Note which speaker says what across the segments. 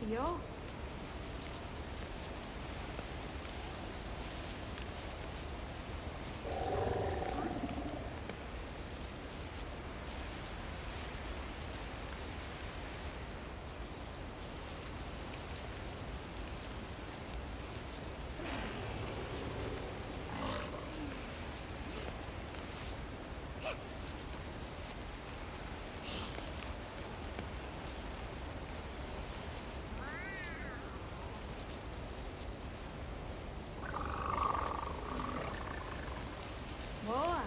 Speaker 1: Yo. Boa.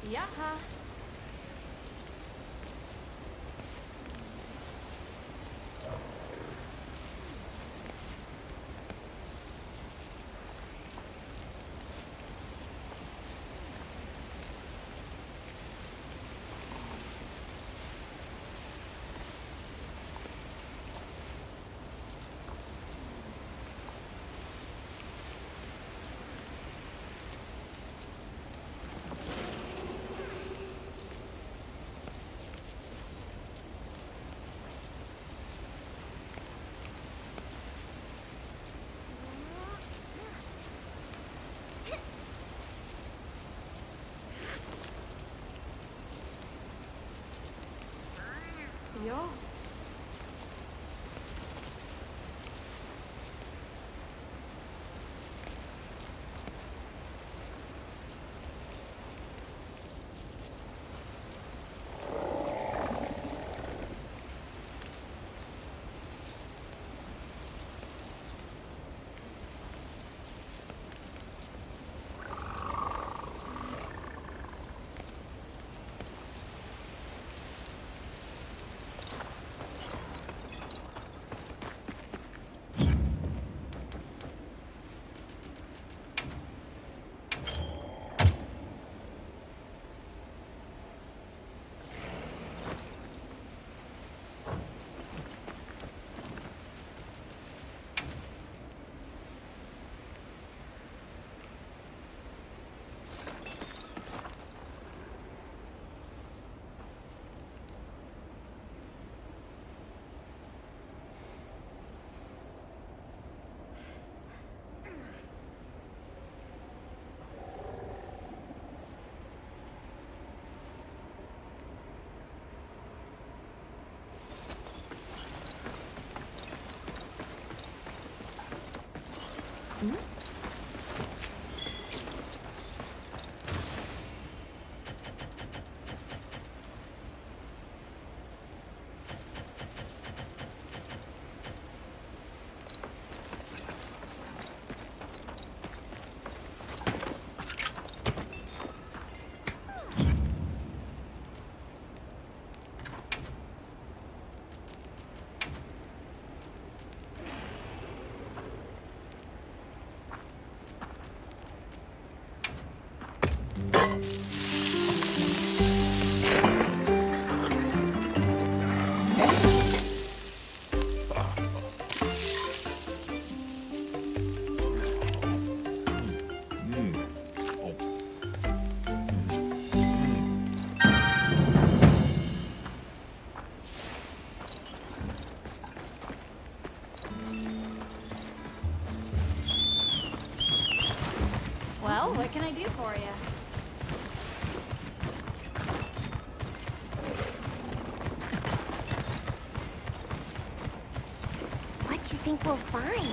Speaker 1: Yaha. Yo. Well, what can I do for you?
Speaker 2: What you think we'll find?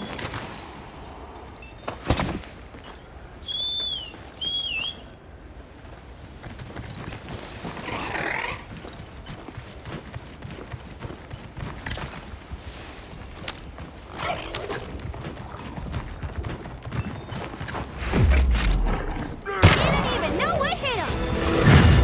Speaker 2: Didn't even know it hit him!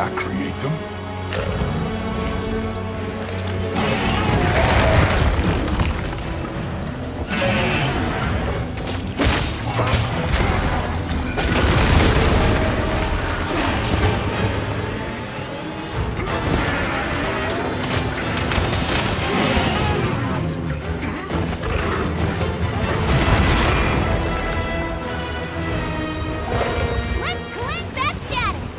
Speaker 3: attack create them?
Speaker 2: Let's collect that status!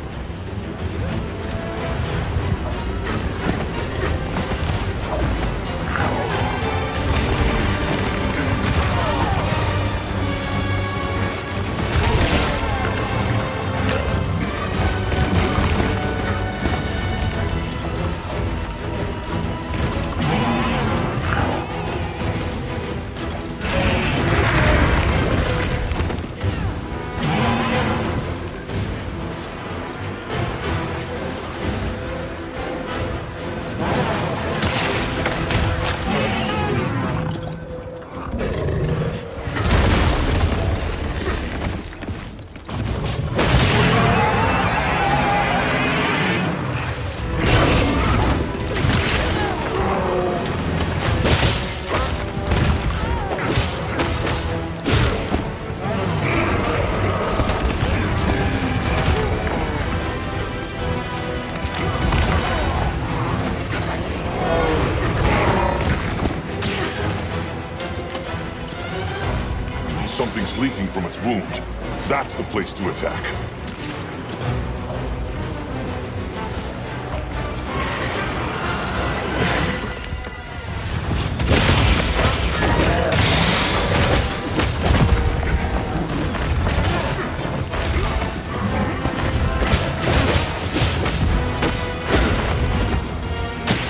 Speaker 3: Something's leaking from its wound. That's the place to attack.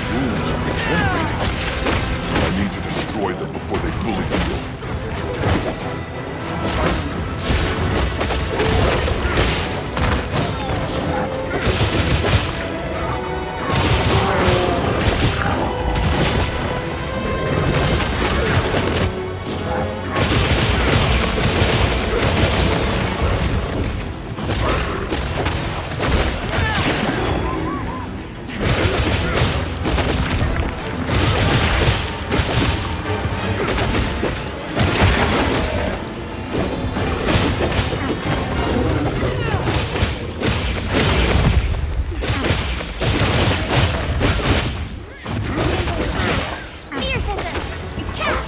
Speaker 3: Wounds are regenerating. I need to destroy them before they fully heal.
Speaker 2: Fierce as a cat!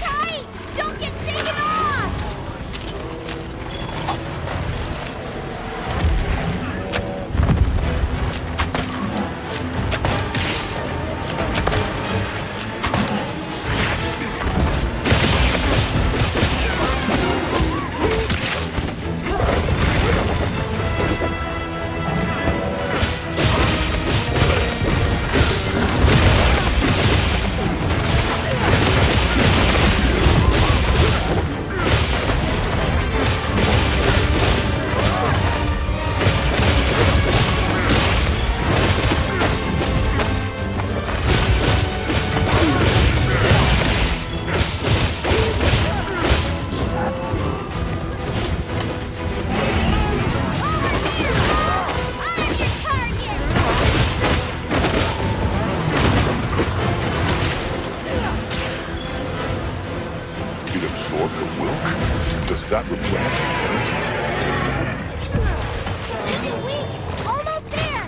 Speaker 2: Tight! Don't get shaken off! I'm your target!
Speaker 3: It absorbed the Wilk? Does that replenish its energy?
Speaker 2: Too weak! Almost there!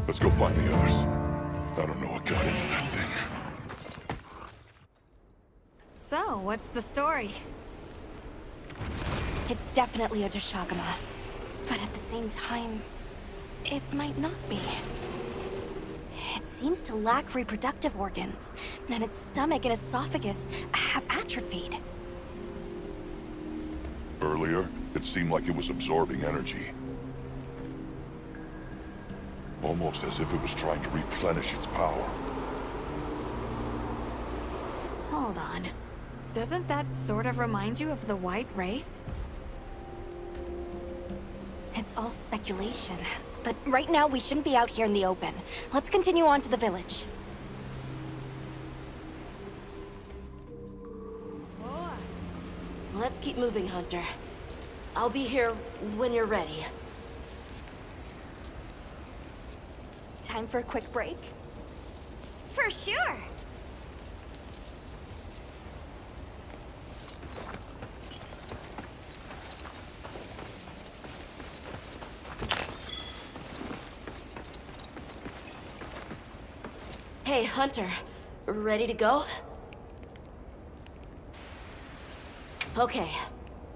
Speaker 3: Let's go find the others. I don't know what got into that thing.
Speaker 1: So, what's the story?
Speaker 2: It's definitely a Dashagama. But at the same time, it might not be. It seems to lack reproductive organs, and its stomach and esophagus have atrophied.
Speaker 3: Earlier, it seemed like it was absorbing energy. Almost as if it was trying to replenish its power.
Speaker 1: Hold on. Doesn't that sort of remind you of the White Wraith?
Speaker 2: It's all speculation. But right now, we shouldn't be out here in the open. Let's continue on to the village.
Speaker 1: Boa.
Speaker 4: Let's keep moving, Hunter. I'll be here when you're ready.
Speaker 2: Time for a quick break? For sure!
Speaker 4: Hey, Hunter. Ready to go? Okay.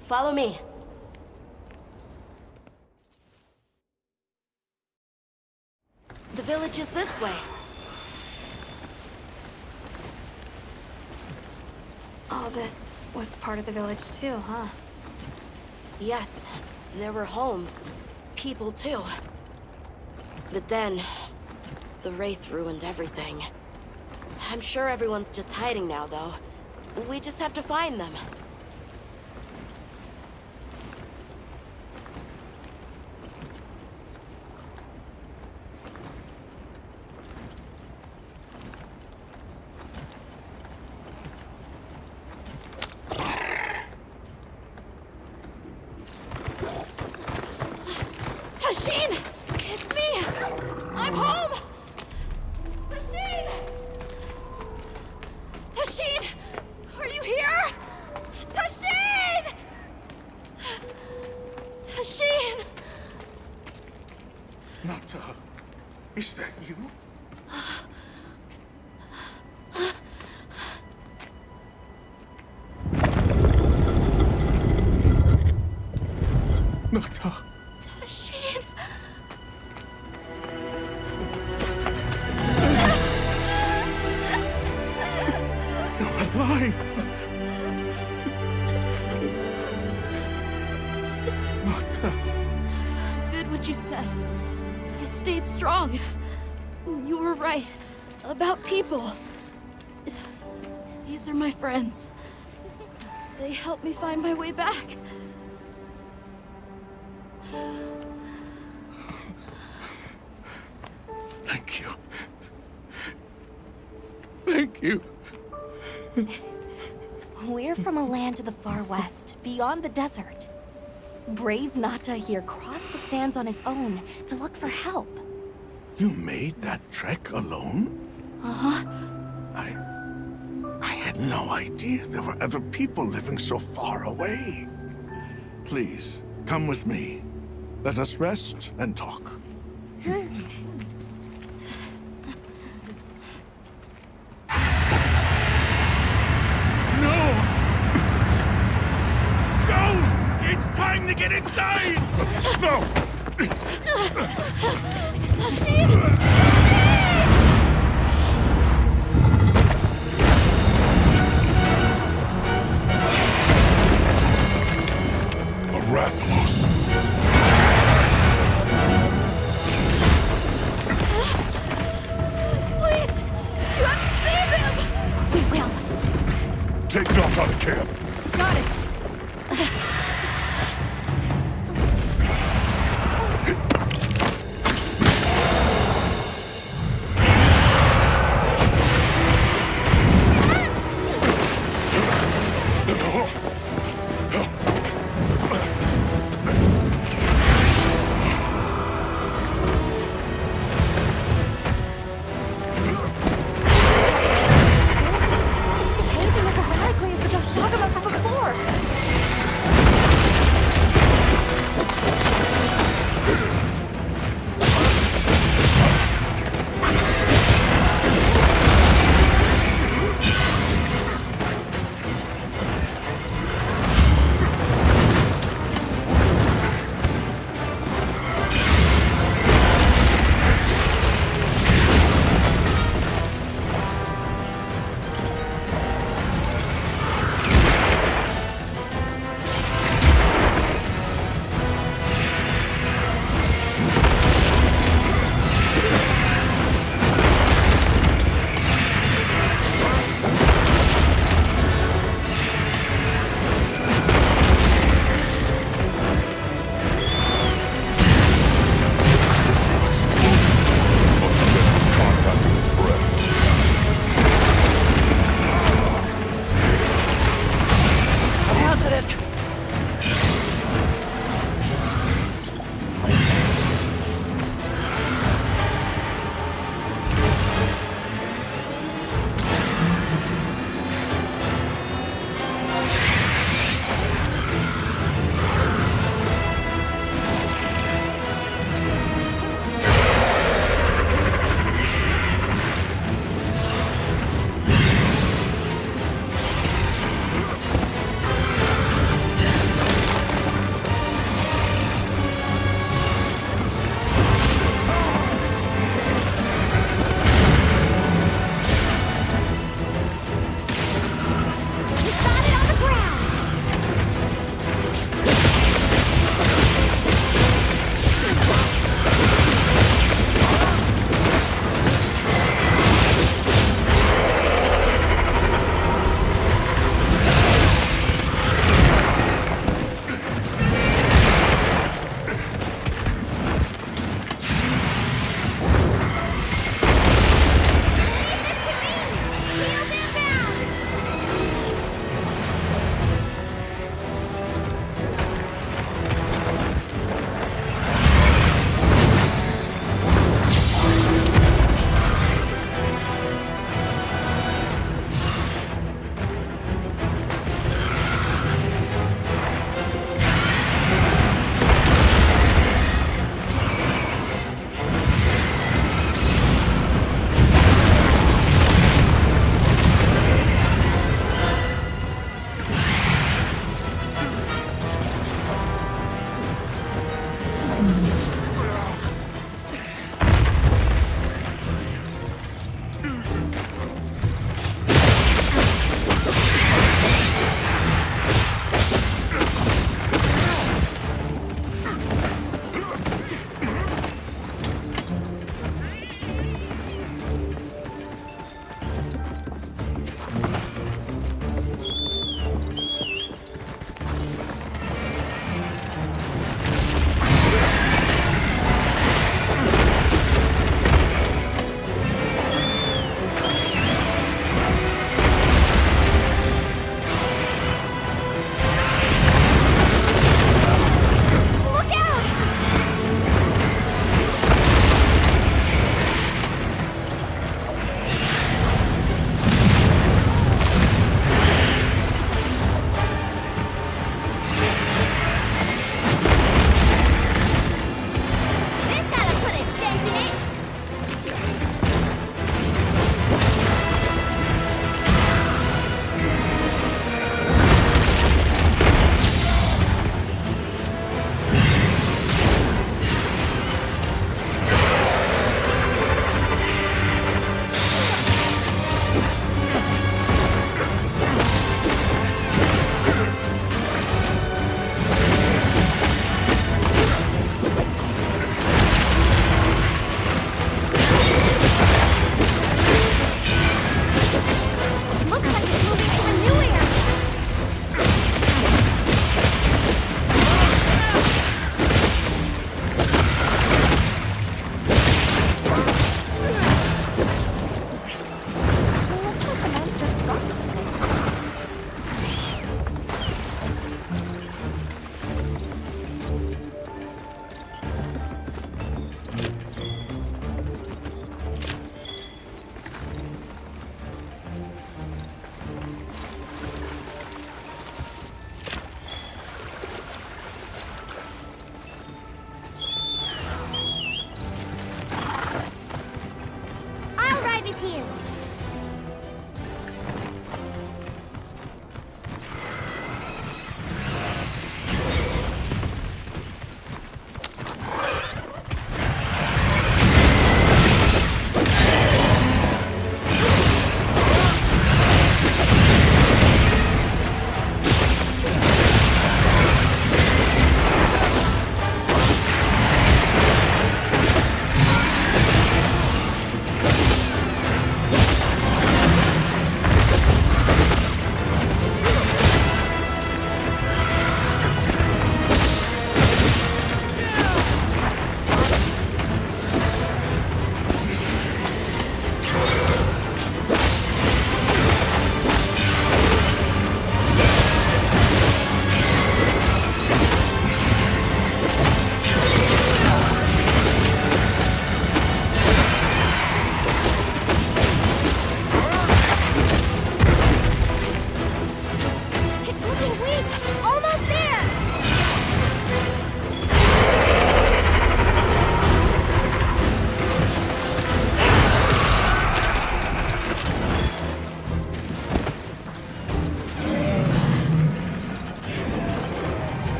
Speaker 4: Follow me. The village is this way.
Speaker 1: All this was part of the village too, huh?
Speaker 4: Yes, there were homes. People, too. But then, the Wraith ruined everything. I'm sure everyone's just hiding now, though. We just have to find them. Tashin! It's me! I'm home! Tashin! Tashin! Are you here? Tashin! Tashin!
Speaker 5: Nata, is that you? Nata.
Speaker 4: Tashin!
Speaker 5: You're alive! Nata,
Speaker 4: Did what you said. I stayed strong. You were right. About people. These are my friends. They helped me find my way back.
Speaker 5: thank you. Thank you.
Speaker 2: We're from a land to the far west, beyond the desert. Brave Nata here crossed the sands on his own to look for help.
Speaker 5: You made that trek alone?
Speaker 2: Uh-huh.
Speaker 5: I had no idea there were other people living so far away. Please, come with me. Let us rest and talk. No! Go! It's time to get inside!
Speaker 3: No! A Rathalos.
Speaker 4: Please! You have to save him!
Speaker 2: We will.
Speaker 3: Take Noct out of camp.
Speaker 1: Got it!
Speaker 2: It's behaving as erratically as the Doshagama from before.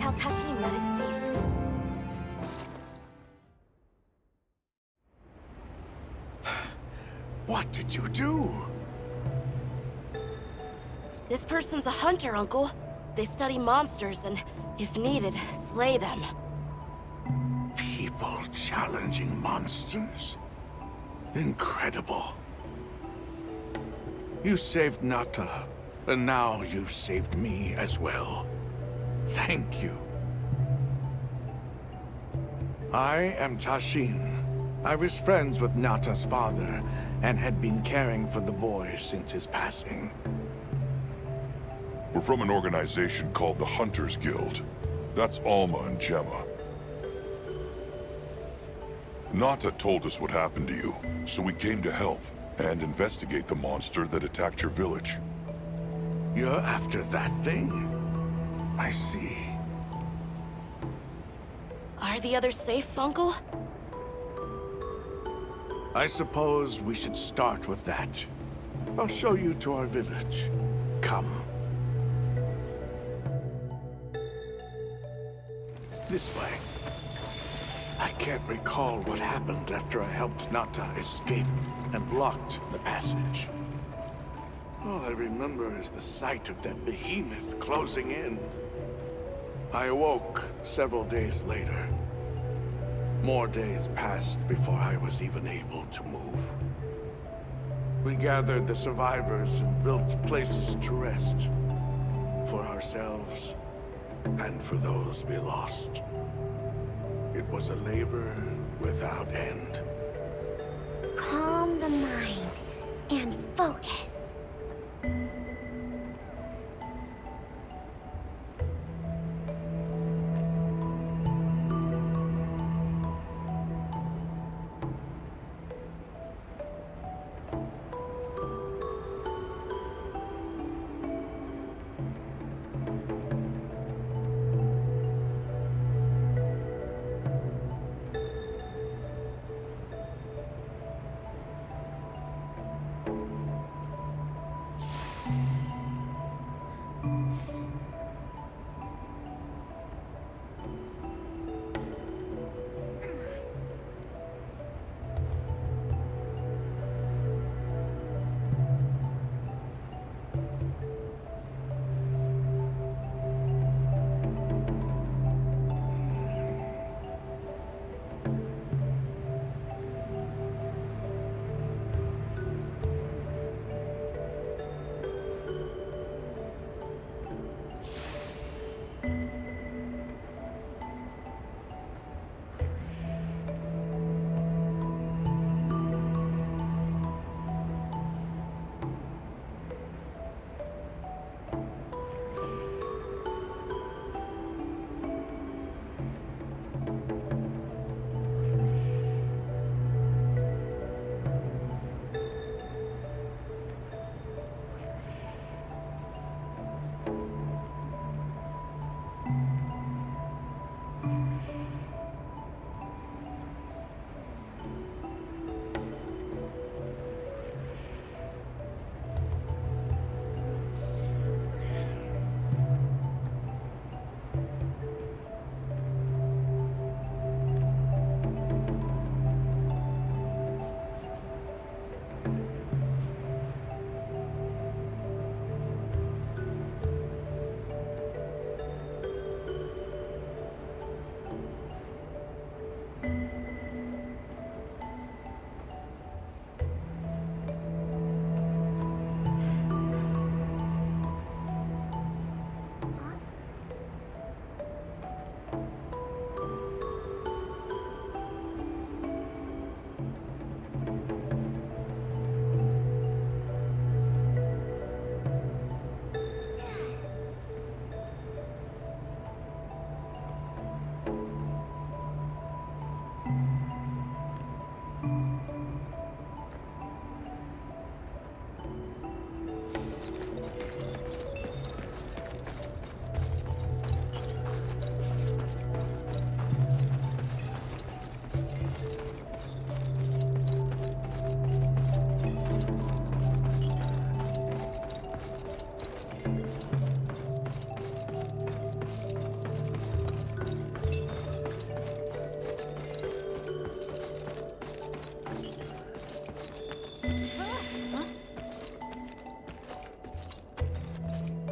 Speaker 2: tell Tashin that it's safe.
Speaker 5: What did you do?
Speaker 4: This person's a hunter, Uncle. They study monsters and, if needed, slay them.
Speaker 5: People challenging monsters? Incredible. You saved Nata, and now you've saved me as well. Thank you. I am Tashin. I was friends with Nata's father, and had been caring for the boy since his passing.
Speaker 3: We're from an organization called the Hunters Guild. That's Alma and Gemma. Nata told us what happened to you, so we came to help and investigate the monster that attacked your village.
Speaker 5: You're after that thing? I see.
Speaker 4: Are the others safe, Uncle?
Speaker 5: I suppose we should start with that. I'll show you to our village. Come. This way. I can't recall what happened after I helped Nata escape and blocked the passage. All I remember is the sight of that behemoth closing in. I awoke several days later. More days passed before I was even able to move. We gathered the survivors and built places to rest. For ourselves, and for those we lost. It was a labor without end.
Speaker 2: Calm the mind and focus.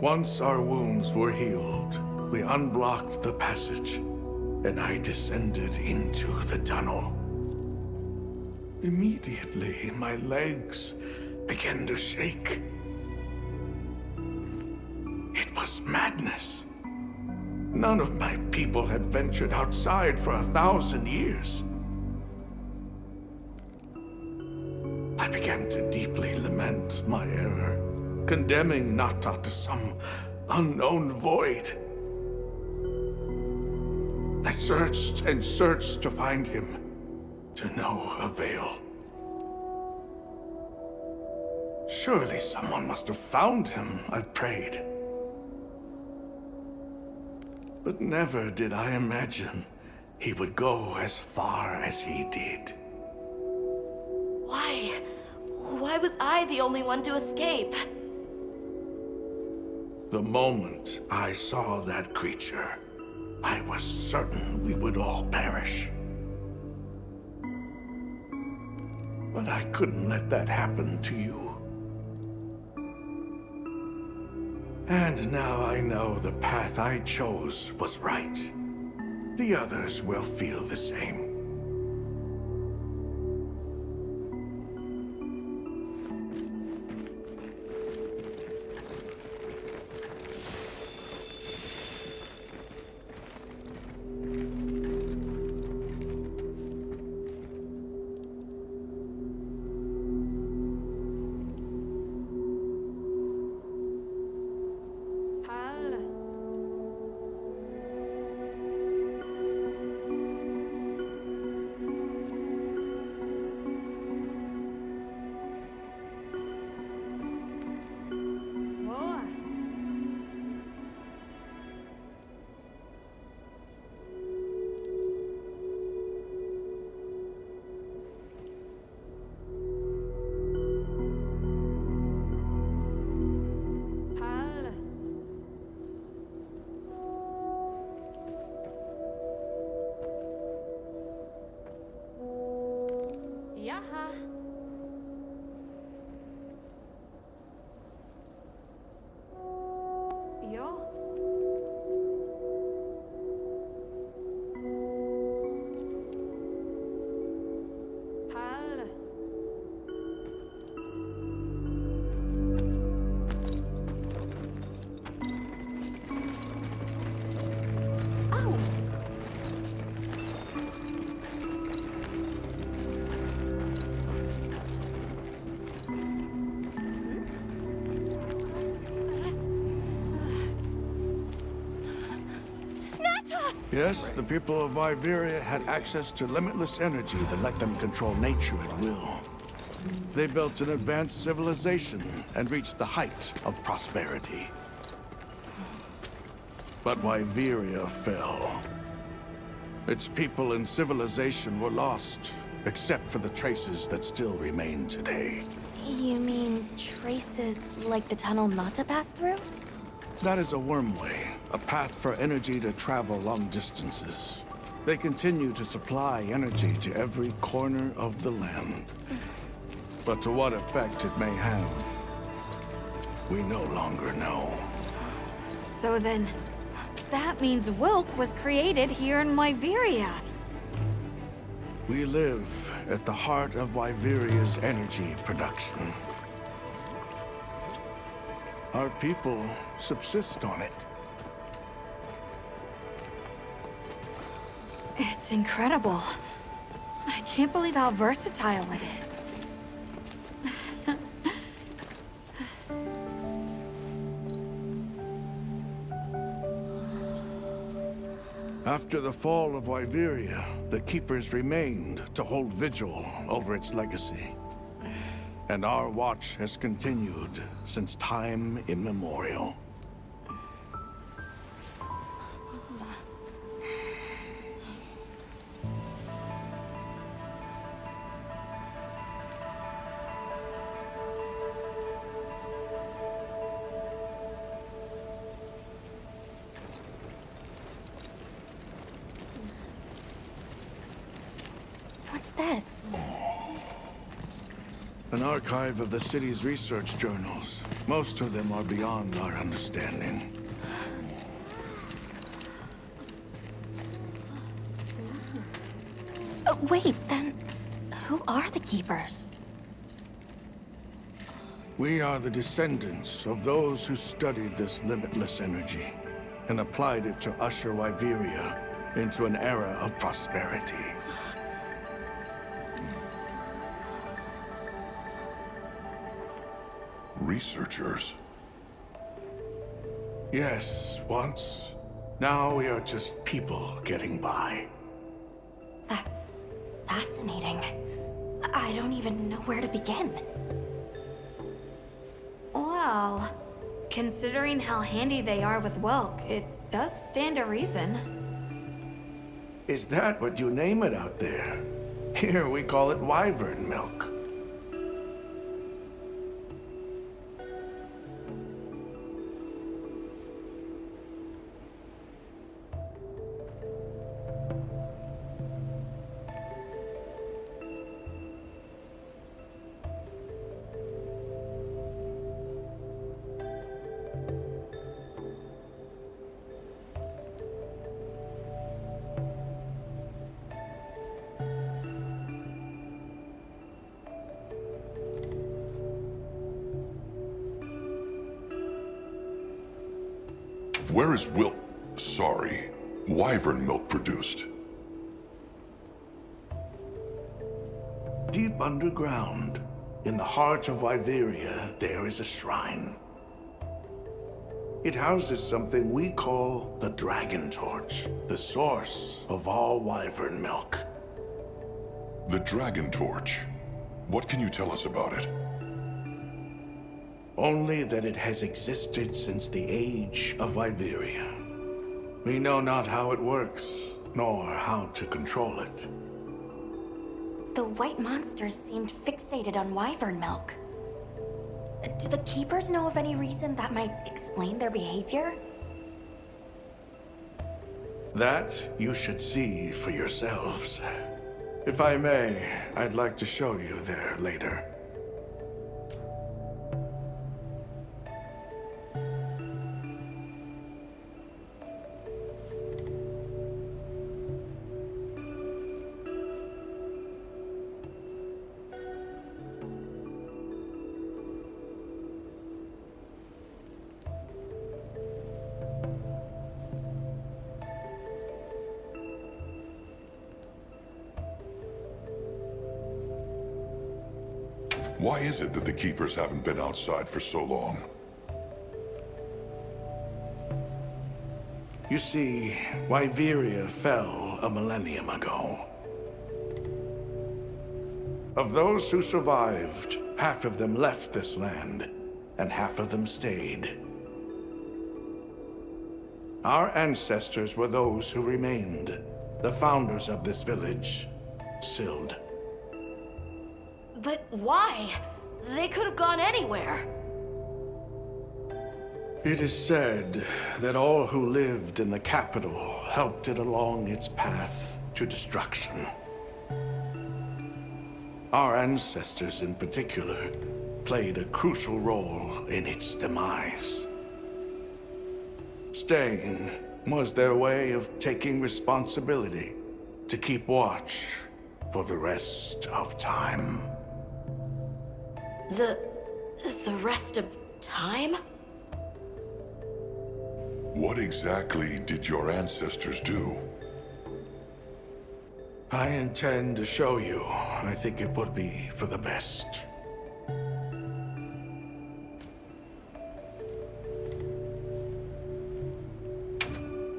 Speaker 5: Once our wounds were healed, we unblocked the passage, and I descended into the tunnel. Immediately, my legs began to shake. It was madness. None of my people had ventured outside for 1,000 years. I began to deeply lament my error, condemning Nata to some unknown void. I searched and searched to find him, to no avail. Surely someone must have found him, I prayed. But never did I imagine he would go as far as he did.
Speaker 4: Why? Why was I the only one to escape?
Speaker 5: The moment I saw that creature, I was certain we would all perish. But I couldn't let that happen to you. And now I know the path I chose was right. The others will feel the same.
Speaker 1: Hal. Whoa. Hal. Jaha. Jo. Hal.
Speaker 2: Oh,
Speaker 5: Yes, the people of Iberia had access to limitless energy that let them control nature at will. They built an advanced civilization and reached the height of prosperity. But Wyveria fell. Its people and civilization were lost, except for the traces that still remain today.
Speaker 2: you mean traces like the tunnel Nata passed through?
Speaker 5: That is a wormway, a path for energy to travel long distances. They continue to supply energy to every corner of the land. But to what effect it may have, we no longer know.
Speaker 1: So then, that means Wilk was created here in Wyveria.
Speaker 5: We live at the heart of Wyveria's energy production. Our people subsist on it.
Speaker 1: It's incredible. I can't believe how versatile it is.
Speaker 5: After the fall of Wyveria, the Keepers remained to hold vigil over its legacy. And our watch has continued since time immemorial.
Speaker 2: What's this?
Speaker 5: An archive of the city's research journals. Most of them are beyond our understanding.
Speaker 2: Wait, then who are the Keepers?
Speaker 5: We are the descendants of those who studied this limitless energy and applied it to usher Wyveria into an era of prosperity.
Speaker 3: Researchers?
Speaker 5: Yes, once. Now we are just people getting by.
Speaker 2: That's fascinating. I don't even know where to begin.
Speaker 1: Well, considering how handy they are with Welk, it does stand to reason.
Speaker 5: Is that what you name it out there? Here we call it wyvern milk.
Speaker 3: Where is wyvern milk produced?
Speaker 5: Deep underground, in the heart of Wyveria, there is a shrine. It houses something we call the Dragon Torch, the source of all wyvern milk.
Speaker 3: The Dragon Torch. What can you tell us about it?
Speaker 5: Only that it has existed since the age of Wyveria. We know not how it works, nor how to control it.
Speaker 2: The white monsters seemed fixated on wyvern milk. Do the Keepers know of any reason that might explain their behavior?
Speaker 5: That you should see for yourselves. If I may, I'd like to show you there later.
Speaker 3: Why is it that the Keepers haven't been outside for so long?
Speaker 5: You see, Wyveria fell a millennium ago. Of those who survived, half of them left this land, and half of them stayed. Our ancestors were those who remained, the founders of this village, Sild.
Speaker 4: But why? They could have gone anywhere.
Speaker 5: It is said that all who lived in the capital helped it along its path to destruction. Our ancestors in particular played a crucial role in its demise. Staying was their way of taking responsibility to keep watch for the rest of time.
Speaker 4: The rest of time?
Speaker 3: What exactly did your ancestors do?
Speaker 5: I intend to show you. I think it would be for the best.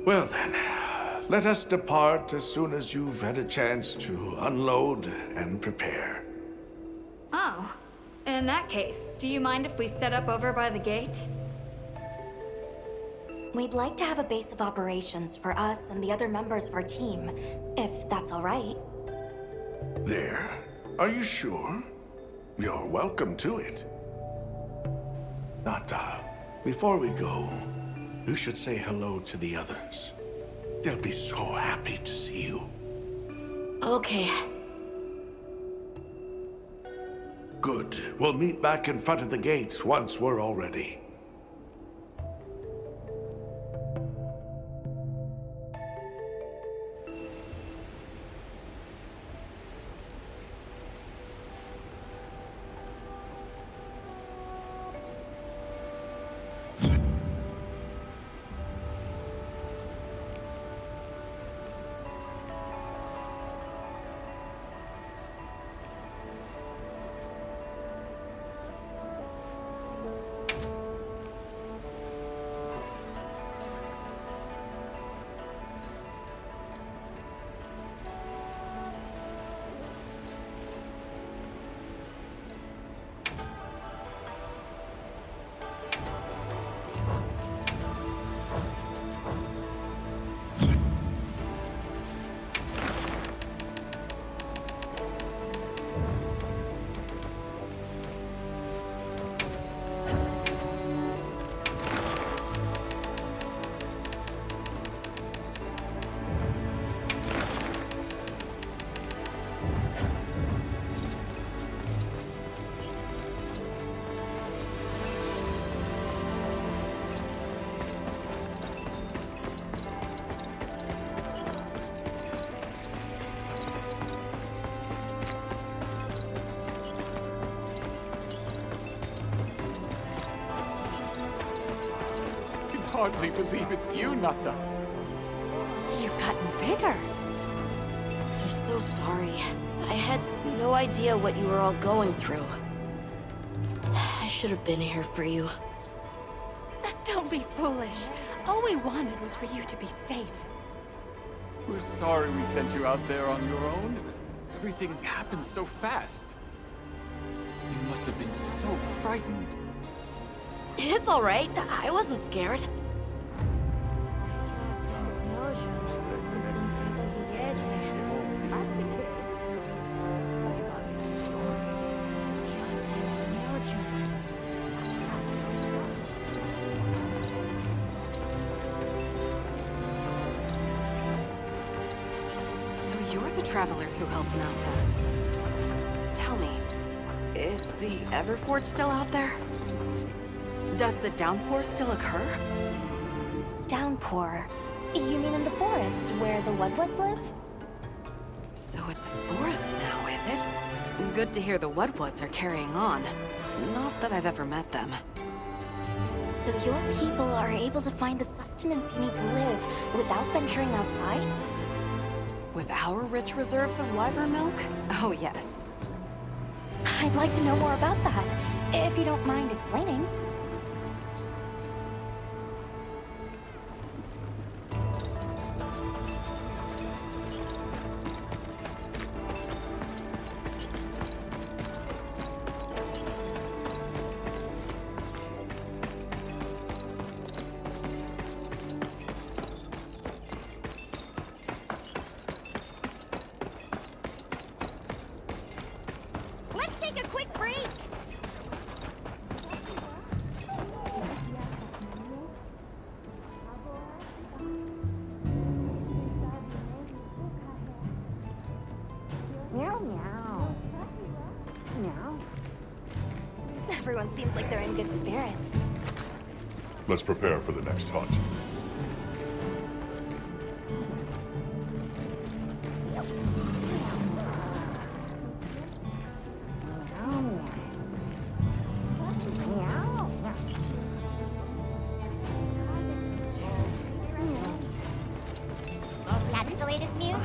Speaker 5: Well then, let us depart as soon as you've had a chance to unload and prepare.
Speaker 1: Oh, in that case, do you mind if we set up over by the gate?
Speaker 2: We'd like to have a base of operations for us and the other members of our team, if that's all right.
Speaker 5: There? Are you sure? You're welcome to it. Nata, before we go, you should say hello to the others. They'll be so happy to see you.
Speaker 4: Okay.
Speaker 5: Good. We'll meet back in front of the gate once we're all ready.
Speaker 6: Hardly believe it's you, Nata.
Speaker 2: You've gotten bigger.
Speaker 4: I'm so sorry. I had no idea what you were all going through. I should have been here for you.
Speaker 2: Don't be foolish. All we wanted was for you to be safe.
Speaker 6: We're sorry we sent you out there on your own. Everything happened so fast. You must have been so frightened.
Speaker 4: It's all right. I wasn't scared.
Speaker 2: So you're the travelers who helped Nata. Tell me, is the Everforge still out there? Does the downpour still occur?
Speaker 7: Downpour? You mean in the forest, where the Woodwoods live?
Speaker 2: So it's a forest now, is it? Good to hear the Woodwoods are carrying on. Not that I've ever met them.
Speaker 7: So your people are able to find the sustenance you need to live without venturing outside?
Speaker 2: With our rich reserves of wyvern milk? Oh, yes.
Speaker 7: I'd like to know more about that, if you don't mind explaining.
Speaker 1: Let's take a quick break.
Speaker 7: Everyone seems like they're in good spirits.
Speaker 3: Let's prepare for the next hunt.
Speaker 1: That's the latest news?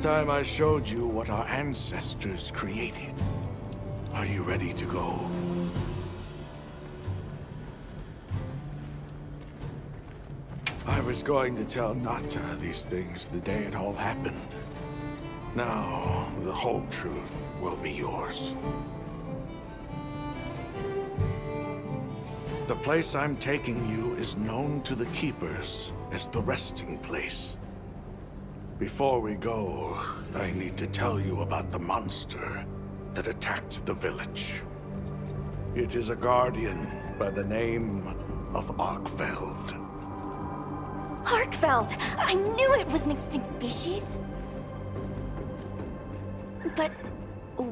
Speaker 5: time I showed you what our ancestors created. Are you ready to go? I was going to tell Nata these things the day it all happened. Now, the whole truth will be yours. The place I'm taking you is known to the Keepers as the resting place. Before we go, I need to tell you about the monster that attacked the village. It is a guardian by the name of Arkfeld.
Speaker 2: Arkfeld! I knew it was an extinct species! But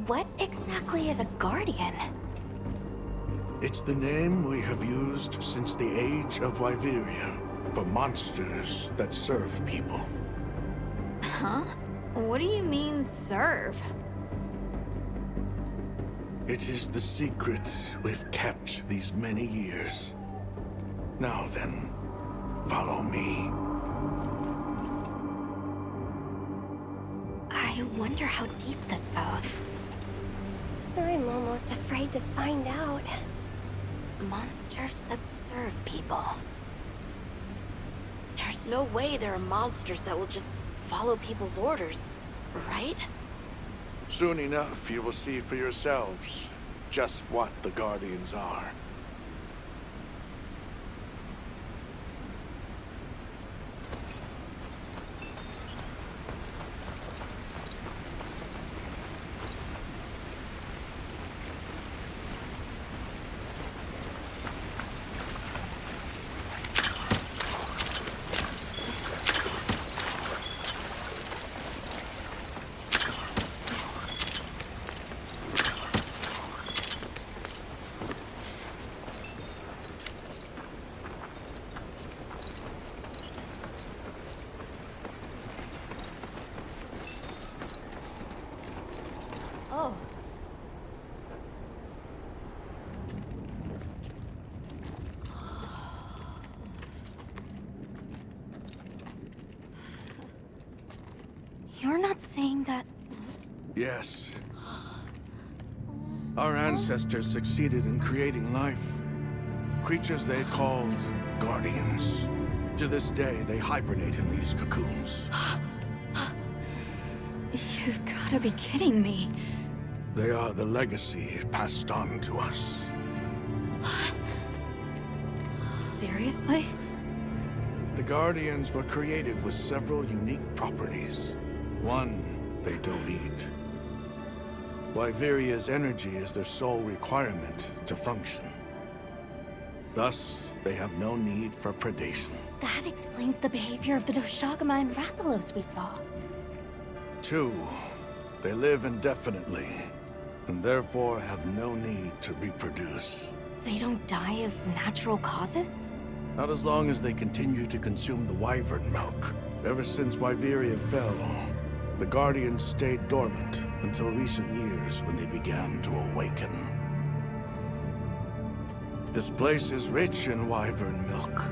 Speaker 2: what exactly is a guardian?
Speaker 5: It's the name we have used since the age of Wyveria for monsters that serve people.
Speaker 1: Huh? What do you mean, serve?
Speaker 5: It is the secret we've kept these many years. Now then, follow me.
Speaker 2: I wonder how deep this goes.
Speaker 7: I'm almost afraid to find out.
Speaker 2: Monsters that serve people.
Speaker 4: There's no way there are monsters that will just follow people's orders, right?
Speaker 5: Soon enough, you will see for yourselves just what the Guardians are.
Speaker 4: Oh.
Speaker 2: You're not saying that...
Speaker 5: Yes. Our ancestors succeeded in creating life. Creatures they called Guardians. To this day, they hibernate in these cocoons.
Speaker 1: You've gotta be kidding me.
Speaker 5: They are the legacy passed on to us.
Speaker 1: Seriously?
Speaker 5: The Guardians were created with several unique properties. One, they don't eat. Wyveria's energy is their sole requirement to function. Thus, they have no need for predation.
Speaker 2: That explains the behavior of the Doshagama and Rathalos we saw.
Speaker 5: Two, they live indefinitely, and therefore have no need to reproduce.
Speaker 2: They don't die of natural causes?
Speaker 5: Not as long as they continue to consume the wyvern milk. Ever since Wyveria fell, the Guardians stayed dormant until recent years when they began to awaken. This place is rich in wyvern milk.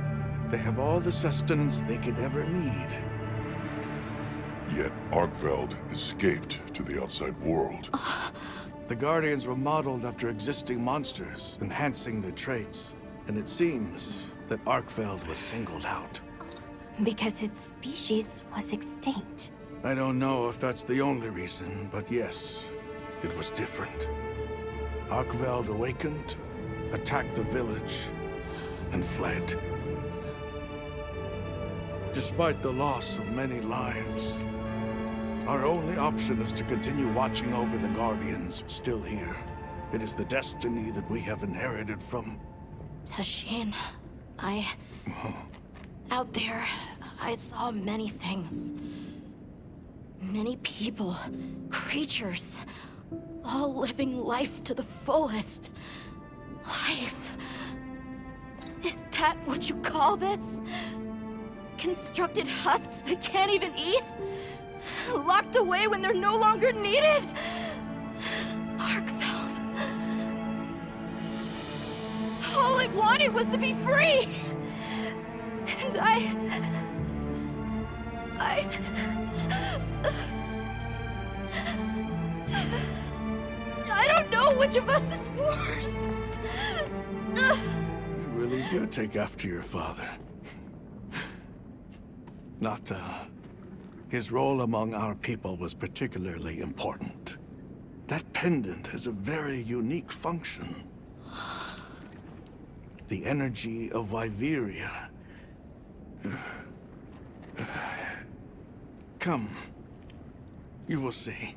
Speaker 5: They have all the sustenance they could ever need.
Speaker 3: Yet Arkfeld escaped to the outside world.
Speaker 5: The Guardians were modeled after existing monsters, enhancing their traits. And it seems that Arkfeld was singled out.
Speaker 2: Because its species was extinct.
Speaker 5: I don't know if that's the only reason, but yes, it was different. Arkfeld awakened, attacked the village, and fled. Despite the loss of many lives, our only option is to continue watching over the Guardians still here. It is the destiny that we have inherited from...
Speaker 4: Tashin, out there, I saw many things. Many people, creatures, all living life to the fullest. Life. Is that what you call this? Constructed husks they can't even eat? Locked away when they're no longer needed? Arkfeld. All it wanted was to be free! And don't know which of us is worse.
Speaker 5: You really do take after your father. Nata, his role among our people was particularly important. That pendant has a very unique function. The energy of Wyveria. Come. You will see.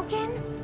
Speaker 7: broken?